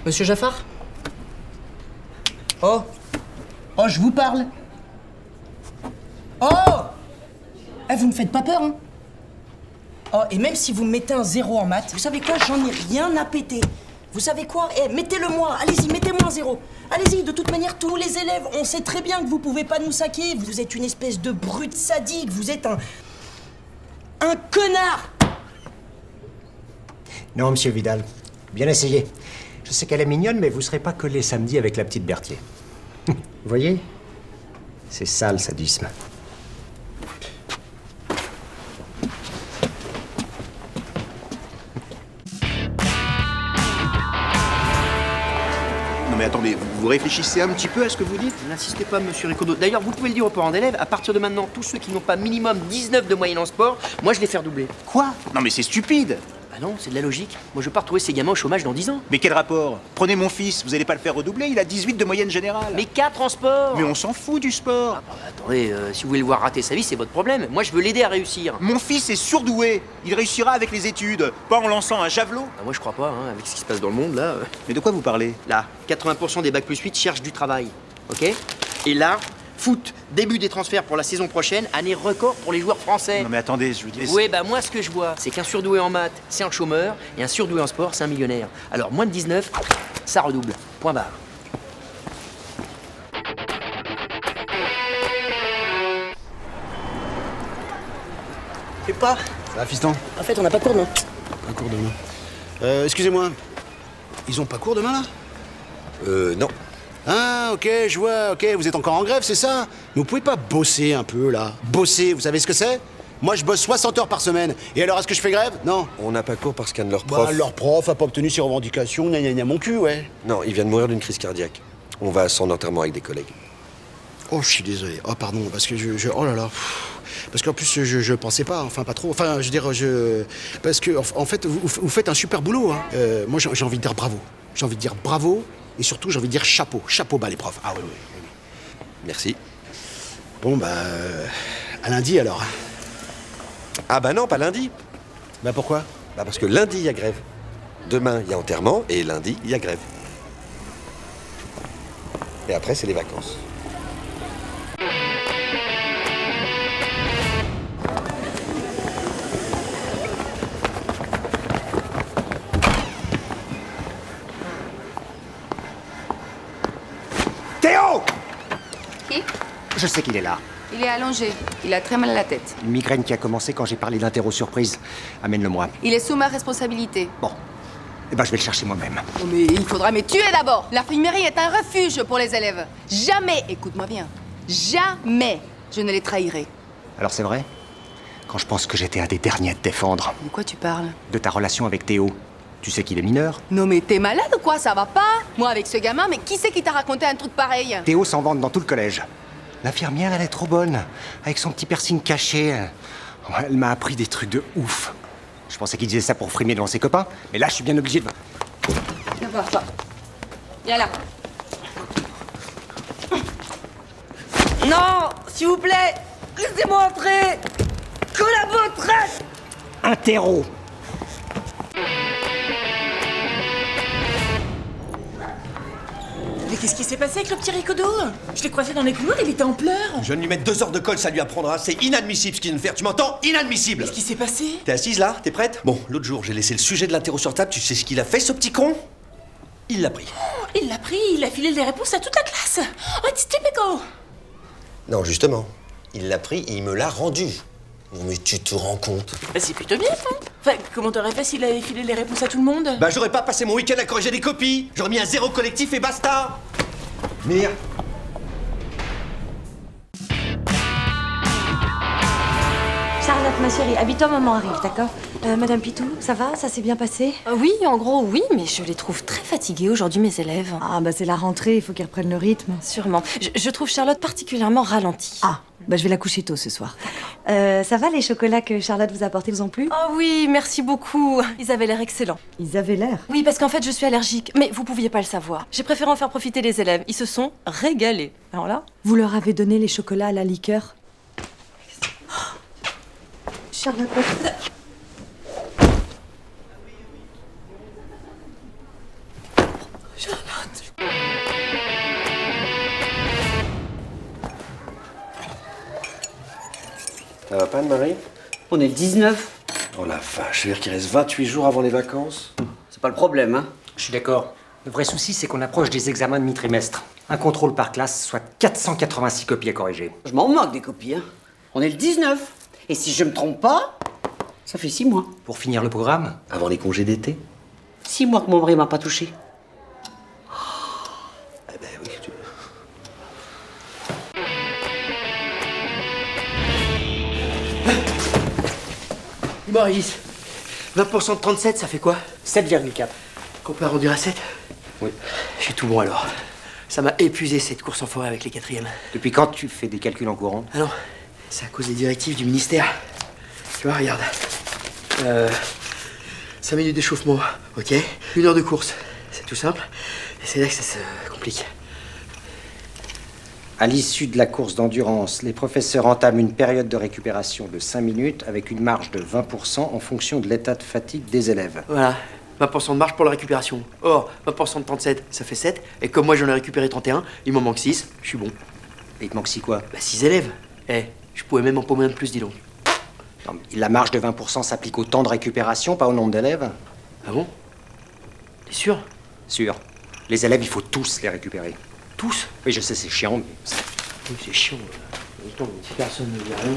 Monsieur Jaffar? Oh! Oh, je vous parle! Oh! Eh, vous me faites pas peur, hein? Oh, et même si vous me mettez un 0 en maths, vous savez quoi? J'en ai rien à péter. Vous savez quoi? Eh, mettez-le-moi! Allez-y, mettez-moi un 0! Allez-y, de toute manière, tous les élèves, on sait très bien que vous pouvez pas nous saquer. Vous êtes une espèce de brute sadique, vous êtes un connard! Non, monsieur Vidal. Bien essayé. Je sais qu'elle est mignonne, mais vous serez pas collé samedi avec la petite Berthier. Vous voyez? C'est ça, le sadisme. Non mais attendez, vous réfléchissez un petit peu à ce que vous dites? N'insistez pas, monsieur Ricordo. D'ailleurs, vous pouvez le dire aux parents d'élèves, à partir de maintenant, tous ceux qui n'ont pas minimum 19 de moyenne en sport, moi je les fais redoubler. Quoi? Non mais c'est stupide! Ah non, c'est de la logique. Moi je veux pas retrouver ces gamins au chômage dans 10 ans. Mais quel rapport? Prenez mon fils, vous allez pas le faire redoubler, il a 18 de moyenne générale. Mais 4 en sport! Mais on s'en fout du sport. Ah bah, attendez, si vous voulez le voir rater sa vie, c'est votre problème. Moi je veux l'aider à réussir. Mon fils est surdoué, il réussira avec les études, pas en lançant un javelot. Ah, moi je crois pas, hein, avec ce qui se passe dans le monde là. Mais de quoi vous parlez? Là, 80% des bac plus 8 cherchent du travail. Ok? Et là, foot, début des transferts pour la saison prochaine, année record pour les joueurs français. Non mais attendez, je veux dire... Oui, bah moi ce que je vois, c'est qu'un surdoué en maths, c'est un chômeur, et un surdoué en sport, c'est un millionnaire. Alors moins de 19, ça redouble. Point barre. Je sais pas. Ça va, fiston? En fait, on n'a pas cours, non? Pas cours demain. Excusez-moi. Ils ont pas cours demain, là? Non. Ah, ok, je vois, ok, vous êtes encore en grève, c'est ça? Mais vous pouvez pas bosser un peu, là? Bosser, vous savez ce que c'est? Moi, je bosse 60 heures par semaine. Et alors, est-ce que je fais grève? Non. On n'a pas cours parce qu'un de leurs profs... Bah, leur prof a pas obtenu ses revendications, gna gna gna mon cul, ouais. Non, il vient de mourir d'une crise cardiaque. On va à son enterrement avec des collègues. Oh, je suis désolé. Oh, pardon, parce que oh là là. Parce qu'en plus, je pensais pas, enfin, pas trop. Enfin, je veux dire, parce que, en fait, vous faites un super boulot, hein. Moi, j'ai envie de dire bravo. J'ai envie de dire bravo. Et surtout, j'ai envie de dire chapeau. Chapeau bas, les profs. Ah oui, oui, oui. Merci. Bon, bah, à lundi, alors. Ah bah non, pas lundi. Bah, pourquoi? Bah parce que lundi, il y a grève. Demain, il y a enterrement et lundi, il y a grève. Et après, c'est les vacances. Théo! Qui? Je sais qu'il est là. Il est allongé. Il a très mal à la tête. Une migraine qui a commencé quand j'ai parlé d'interro surprise. Amène-le-moi. Il est sous ma responsabilité. Bon. Eh ben, je vais le chercher moi-même. Oh, mais il faudra me tuer d'abord. L'infirmerie est un refuge pour les élèves. Jamais, écoute-moi bien, jamais je ne les trahirai. Alors c'est vrai? Quand je pense que j'étais un des derniers à te défendre. De quoi tu parles? De ta relation avec Théo. Tu sais qu'il est mineur? Non mais t'es malade ou quoi? Ça va pas? Moi avec ce gamin, mais qui c'est qui t'a raconté un truc pareil? Théo s'en vante dans tout le collège. L'infirmière, elle est trop bonne. Avec son petit piercing caché. Ouais, elle m'a appris des trucs de ouf. Je pensais qu'il disait ça pour frimer devant ses copains, mais là, je suis bien obligé de... Viens voir, toi. Viens là. Non, s'il vous plaît, laissez-moi entrer. Collaboratrice. Interro. Mais qu'est-ce qui s'est passé avec le petit Ricodo? Je l'ai croisé dans les couloirs, il était en pleurs. Je viens de lui mettre 2 heures de colle, ça lui apprendra. C'est inadmissible ce qu'il vient de faire. Tu m'entends? Inadmissible! Qu'est-ce qui s'est passé? T'es assise là? T'es prête? Bon, l'autre jour, j'ai laissé le sujet de l'interro sur table. Tu sais ce qu'il a fait, ce petit con? Il l'a pris. Il l'a pris, il a filé les réponses à toute la classe. Oh, it's typical. Non, justement. Il l'a pris et il me l'a rendu. Non mais tu te rends compte? Bah, c'est plutôt bien, ça. Enfin, comment t'aurais fait s'il avait filé les réponses à tout le monde? Bah, j'aurais pas passé mon week-end à corriger des copies. J'aurais mis un 0 collectif et basta. Mire. Charlotte, ma chérie, habille-toi, maman arrive, d'accord? Madame Pitou, ça va? Ça s'est bien passé? Oui, en gros, oui, mais je les trouve très fatigués aujourd'hui, mes élèves. Ah, bah c'est la rentrée, il faut qu'ils reprennent le rythme. Sûrement. Je trouve Charlotte particulièrement ralentie. Ah, bah je vais la coucher tôt ce soir. Ça va, les chocolats que Charlotte vous a apportés vous ont plu? Oh oui, merci beaucoup. Ils avaient l'air excellents. Ils avaient l'air. Oui, parce qu'en fait, je suis allergique, mais vous pouviez pas le savoir. J'ai préféré en faire profiter les élèves. Ils se sont régalés. Alors là? Vous leur avez donné les chocolats à la liqueur? Charlotte. Ça va pas, Anne-Marie? On est le 19. Oh la vache, je veux dire qu'il reste 28 jours avant les vacances. C'est pas le problème, hein. Je suis d'accord. Le vrai souci, c'est qu'on approche des examens de mi-trimestre. Un contrôle par classe, soit 486 copies à corriger. Je m'en moque des copies, hein. On est le 19. Et si je me trompe pas, ça fait 6 mois. Pour finir le programme? Avant les congés d'été? 6 mois que mon mari m'a pas touché. Eh ben oui, tu... Maurice, 20% de 37, ça fait quoi? 7,4. Qu'on peut arrondir à 7? Oui. Je suis tout bon alors. Ça m'a épuisé cette course en forêt avec les quatrièmes. Depuis quand tu fais des calculs en courant? Ah non, c'est à cause des directives du ministère. Tu vois, regarde. 5 minutes d'échauffement, ok. 1 heure de course, c'est tout simple. Et c'est là que ça se complique. À l'issue de la course d'endurance, les professeurs entament une période de récupération de 5 minutes avec une marge de 20% en fonction de l'état de fatigue des élèves. Voilà, 20% de marge pour la récupération. Or, 20% de 37, ça fait 7. Et comme moi j'en ai récupéré 31, il m'en manque 6, je suis bon. Et il te manque 6 quoi? Bah 6 élèves. Je pouvais même en paumer un de plus, dis donc. Non, mais la marge de 20% s'applique au temps de récupération, pas au nombre d'élèves. Ah bon? T'es sûr? Sûr. Les élèves, il faut tous les récupérer. Tous? Oui, je sais, c'est chiant, mais... Oui, c'est chiant. Autant, si personne ne dit rien...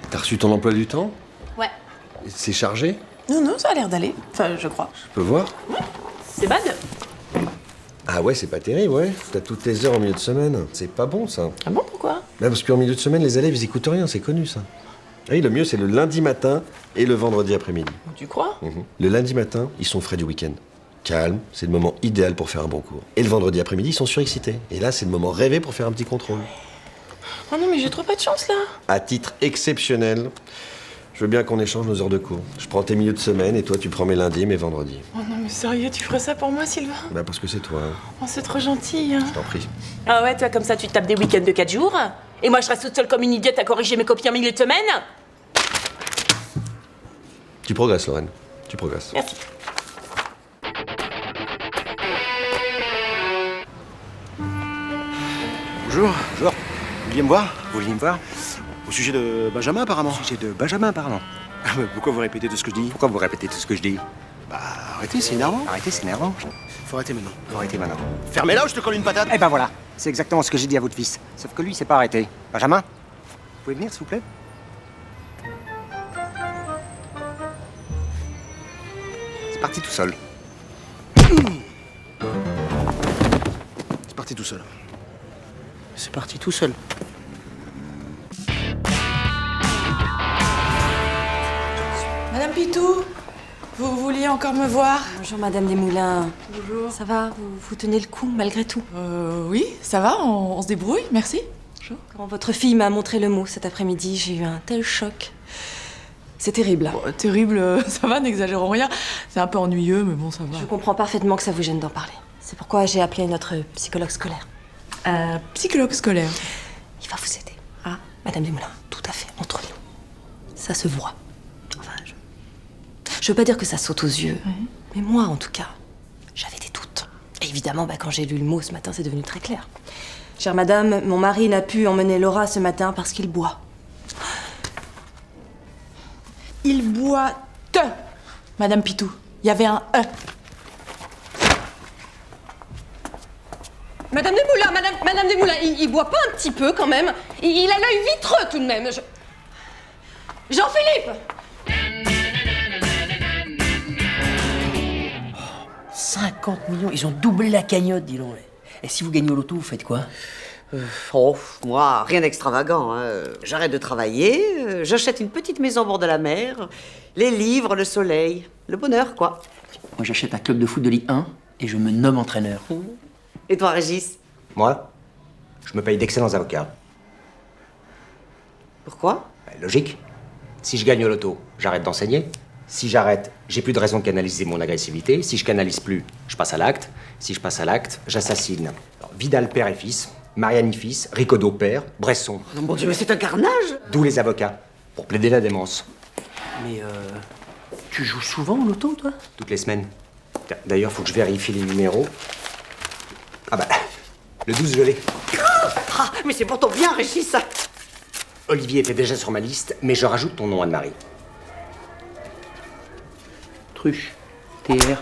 T'as reçu ton emploi du temps? Ouais. C'est chargé? Non, ça a l'air d'aller. Enfin, je crois. Je peux voir? C'est bad. Ah ouais, c'est pas terrible, ouais. T'as toutes tes heures en milieu de semaine. C'est pas bon, ça. Ah bon, pourquoi? Bah parce qu'en milieu de semaine, les élèves, ils écoutent rien, c'est connu, ça. Ah oui, le mieux, c'est le lundi matin et le vendredi après-midi. Tu crois? Le lundi matin, ils sont frais du week-end. Calme, c'est le moment idéal pour faire un bon cours. Et le vendredi après-midi, ils sont surexcités. Et là, c'est le moment rêvé pour faire un petit contrôle. Oh non, mais j'ai trop pas de chance, là. À titre exceptionnel, je veux bien qu'on échange nos heures de cours. Je prends tes milieux de semaine et toi, tu prends mes lundis et mes vendredis. Oh non, mais sérieux, tu ferais ça pour moi, Sylvain? Bah parce que c'est toi, hein. Oh, c'est trop gentil, hein. Je t'en prie. Ah ouais, toi, comme ça, tu te tapes des week-ends de 4 jours. Et moi, je reste toute seule comme une idiote à corriger mes copies en milieu de semaine. Tu progresses, Lorraine. Tu progresses. Merci. Bonjour. Bonjour. Vous vouliez me voir? Vous vouliez me voir? Au sujet de Benjamin, apparemment. Au sujet de Benjamin, apparemment. Ah, mais pourquoi vous répétez tout ce que je dis? Pourquoi vous répétez tout ce que je dis? Bah, arrêtez, c'est énervant. Arrêtez, c'est énervant. Faut arrêter maintenant. Faut arrêter maintenant. Fermez-la ou je te colle une patate. Eh ben voilà, c'est exactement ce que j'ai dit à votre fils. Sauf que lui, il s'est pas arrêté. Benjamin, vous pouvez venir, s'il vous plaît? C'est parti tout seul. C'est parti tout seul. C'est parti tout seul. Madame Pitou, vous vouliez encore me voir? Bonjour, Madame Desmoulins. Bonjour. Ça va? Vous tenez le coup, malgré tout? Oui, ça va, on se débrouille, merci. Quand votre fille m'a montré le mot cet après-midi, j'ai eu un tel choc. C'est terrible. Bon, terrible, ça va, n'exagérons rien. C'est un peu ennuyeux, mais bon, ça va. Je comprends parfaitement que ça vous gêne d'en parler. C'est pourquoi j'ai appelé notre psychologue scolaire. Psychologue scolaire. Il va vous aider. Ah, Madame Desmoulins, tout à fait, entre nous. Ça se voit. Enfin, je veux pas dire que ça saute aux yeux, mais moi, en tout cas, j'avais des doutes. Et évidemment, quand j'ai lu le mot ce matin, c'est devenu très clair. Chère madame, mon mari n'a pu emmener Laura ce matin parce qu'il boit. Il boit Madame Pitou, il y avait un E. Madame Desmoulins, Madame Desmoulins, il boit pas un petit peu quand même? Il a l'œil vitreux tout de même. Jean-Philippe! 50 millions, ils ont doublé la cagnotte, dis donc. Et si vous gagnez au loto, vous faites quoi? Moi, rien d'extravagant. Hein. J'arrête de travailler, j'achète une petite maison au bord de la mer, les livres, le soleil, le bonheur, quoi. Moi, j'achète un club de foot de Ligue 1 et je me nomme entraîneur. Et toi, Régis? Moi, je me paye d'excellents avocats. Pourquoi? Logique. Si je gagne au loto, j'arrête d'enseigner. Si j'arrête, j'ai plus de raison de canaliser mon agressivité. Si je canalise plus, je passe à l'acte. Si je passe à l'acte, j'assassine Vidal père et fils, Mariani fils, Ricordo père, Bresson. Oh mon Dieu, mais c'est un carnage! D'où les avocats, pour plaider la démence. Mais tu joues souvent au loto, toi? Toutes les semaines. D'ailleurs, faut que je vérifie les numéros. Ah bah, Le 12, je l'ai. Ah, mais c'est pour ton bien, Régis. Olivier était déjà sur ma liste, mais je rajoute ton nom, Anne-Marie. Truche. TR.